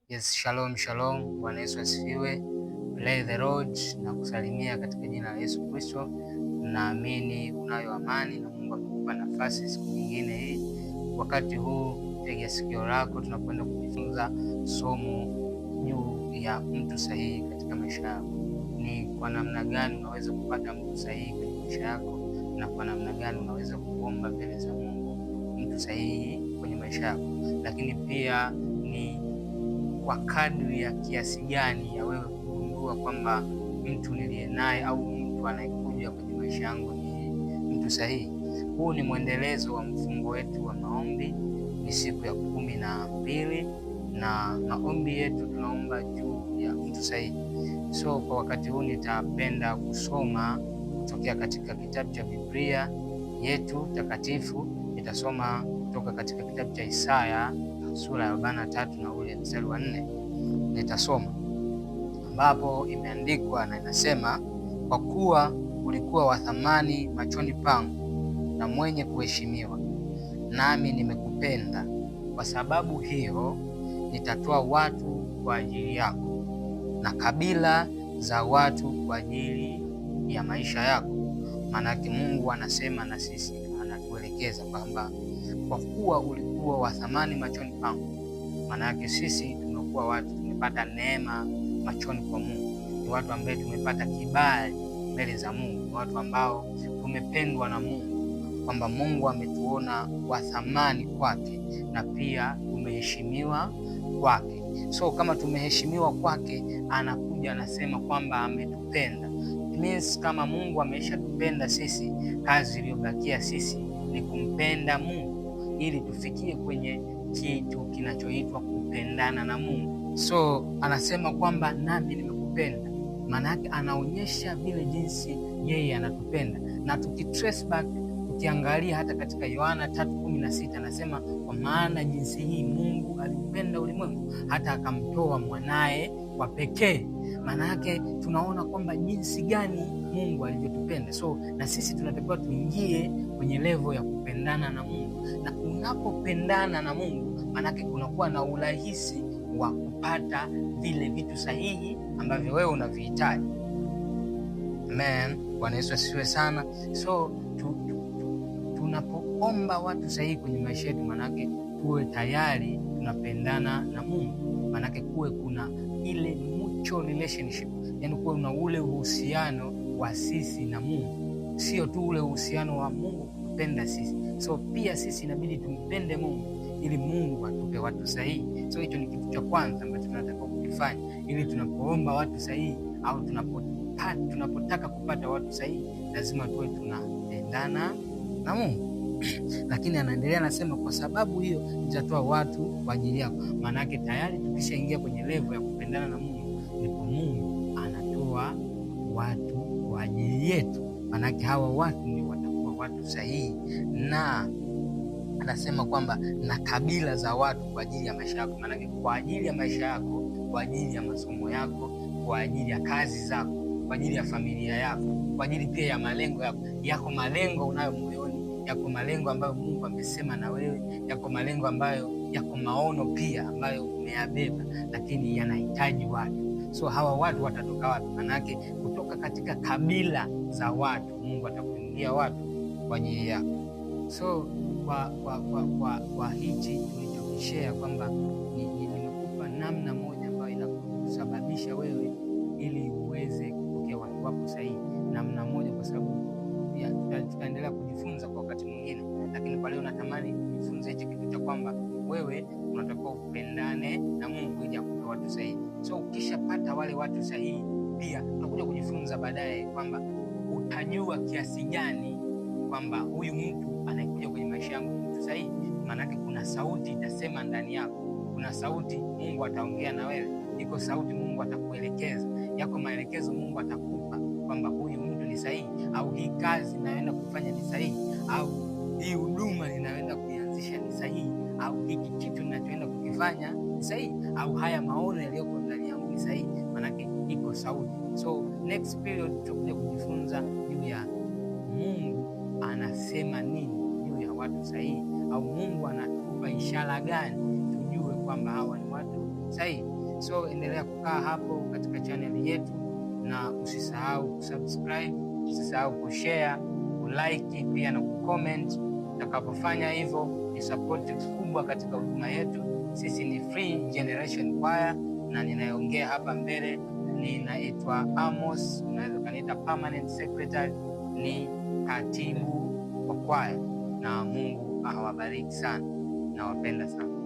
Yes, shalom shalom. Bwana Yesu asifiwe. Play the Lord na kusalimia katika jina la Yesu Kristo. Naamini unayo amani na Mungu amekupa nafasi siku nyingine hii. Wakati huu tega sikio lako, tunakwenda kujifunza somo juu ya mtu sahihi katika maisha yako. Ni kwa namna gani unaweza kupata mtu sahihi kwenye maisha yako, na kwa namna gani unaweza kuomba mbele za Mungu mtu sahihi kwenye maisha yako, lakini pia ni kwa kadri ya kiasi gani ya wewe kugundua kwamba mtu niliye naye au mtu anayekuja kwenye maisha yangu ni mtu sahihi. Huu ni mwendelezo wa mfungo wetu wa maombi. Ni siku ya 12 na maombi yetu tunaomba juu ya mtu sahihi. So kwa wakati huu nitapenda kusoma kutokea katika kitabu cha Biblia yetu takatifu. Nitasoma kutoka katika kitabu cha Isaya sura ya 43 na ule mstari wa 4. Nitasoma ambapo imeandikwa na inasema, kwa kuwa ulikuwa wa thamani machoni pangu na mwenye kuheshimiwa, nami nimekupenda. Kwa sababu hiyo nitatoa watu kwa ajili yako na kabila za watu kwa ajili ya maisha yako. Maanake Mungu anasema na sisi, anatuelekeza kwamba kwa kuwa ulikuwa wa thamani machoni pangu. Maanake sisi tumekuwa watu tumepata neema machoni kwa Mungu, ni watu ambao tumepata kibali mbele za Mungu, ni watu ambao tumependwa na Mungu, kwamba Mungu ametuona wa thamani kwake na pia tumeheshimiwa kwake. So kama tumeheshimiwa kwake, anakuja anasema kwamba ametupenda. It means kama Mungu ameshatupenda sisi, kazi iliyobakia sisi ni kumpenda Mungu ili tufikie kwenye kitu kinachoitwa kupendana na Mungu. So anasema kwamba nami nimekupenda. Maana yake anaonyesha vile jinsi yeye anatupenda. Na tukitrace back, tukiangalia hata katika Yohana 3:16 anasema, kwa maana jinsi hii Mungu aliupenda ulimwengu hata akamtoa mwanae wa pekee. Maana yake tunaona kwamba jinsi gani Mungu alivyotupenda. So na sisi tunatakiwa tuingie kwenye level ya kupendana na Mungu. Na unapopendana na Mungu, maana yake kunakuwa na urahisi wa kupata vile vitu sahihi ambavyo wewe unavihitaji. Amen. Bwana Yesu asifiwe sana. So tunapoomba watu sahihi kwenye maisha yetu, maanake tuwe tayari tunapendana na Mungu. Maanake kuwe kuna ile mutual relationship, yaani kuwe na ule uhusiano wa sisi na Mungu, sio tu ule uhusiano wa Mungu kutupenda sisi. So pia sisi inabidi tumpende Mungu ili Mungu atupe watu sahihi. So hicho ni kitu cha kwanza ambacho tunatakiwa kukifanya ili tunapoomba watu sahihi au tunapotaka kupata watu sahihi, lazima tuwe tunapendana na Mungu. Lakini anaendelea anasema, kwa sababu hiyo nitatoa watu kwa ajili yako. Maana yake tayari tukishaingia kwenye level ya kupendana na Mungu, ndipo Mungu anatoa watu kwa ajili yetu. Maana yake hawa watu ndio watakuwa watu sahihi. Na anasema kwamba na kabila za watu kwa ajili ya maisha yako. Maana yake kwa ajili ya maisha yako, kwa ajili ya masomo yako, kwa ajili ya kazi zako, kwa ajili ya familia yako, kwa ajili pia ya malengo yako. Yako malengo unayo moyoni, yako malengo ambayo Mungu amesema na wewe, yako malengo ambayo yako maono pia ambayo umeyabeba, lakini yanahitaji watu. So hawa watu watatoka wapi? Manake kutoka katika kabila za watu Mungu atakuingia watu kwa ajili yako. So kwa hichi tulichokishare kwamba nimekupa namna moja ambayo inakusababisha wewe ili uweze kupokea watu wako sahihi. Namna moja kwa sababu tutaendelea kujifunza kwa wakati mwingine, lakini kwa leo natamani kujifunza hicho kitu cha kwamba wewe unatakiwa upendane na Mungu ili akupe watu sahihi. So ukishapata wale watu sahihi, pia tutakuja kujifunza baadaye kwamba utajua kiasi gani kwamba huyu mtu anayekuja kwenye maisha yangu ni mtu sahihi. Maanake kuna sauti itasema ndani yako, kuna sauti Mungu ataongea na wewe, iko sauti Mungu atakuelekeza, yako maelekezo Mungu atakupa kwamba huyu mtu ni sahihi, au hii kazi ninayoenda kufanya ni sahihi, au hii huduma ninayoenda kuianzisha ni sahihi, au hiki kitu ninachoenda kukifanya ni sahihi, au haya maono yaliyoko ndani yangu ni sahihi. Maanake iko sauti. So next period tutakuja kujifunza juu ya Mungu anasema nini juu ya watu sahihi, au Mungu anatupa ishara gani tujue kwamba hawa ni watu sahihi. So endelea kukaa hapo katika channel yetu, na usisahau kusubscribe, usisahau kushare, kulike pia na kucomment. Utakapofanya hivyo ni support kubwa katika huduma yetu. Sisi ni Free Generation Choir na ninayeongea hapa mbele ninaitwa Amos, unaweza kaniita permanent secretary, ni katibu wa kwaya, na Mungu awabariki sana, nawapenda sana.